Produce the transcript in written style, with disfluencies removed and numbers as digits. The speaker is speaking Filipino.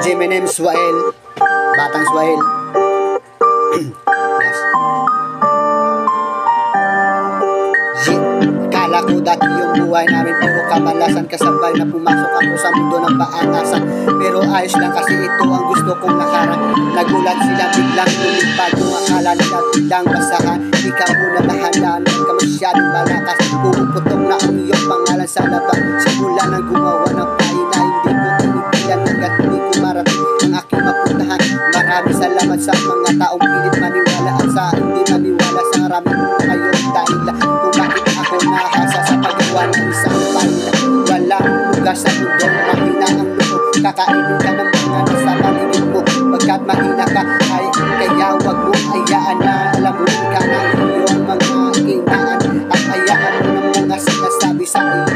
Jiminem Suael, Batang Suael. Yes. Kala ko dati yung buhay namin puro kamalasan, kasabay na pumasok ako sa mundo ng paangasan. Pero ayos lang kasi ito ang gusto kong nakarang. Nagulat sila biglang lumipad, yung akala nila biglang basahan. Di ka muna dahanan, di ka masyadong malakas, pumuputok na ang iyong pangalan sa laban. Simula nang gumawa ng pahina, hindi ko tinigilan hanggat hindi ko marating ang aking mapuntahan. Maraming salamat sa mga taong pilit maniwala at sa hindi maniwala. Sa maraming kayong dahilan kung bakit ako nahasa sa paggawa ng isang pahina. Walang lugar sa mundo, mahina ang loob, kakainin ka ng mga nasa paligid mo. Pagkat mahina ka ay kaya wag mo hayaan na alamunin ka na iyong mga hinaan, at hayaan mo ng mga sinasabi sa iyo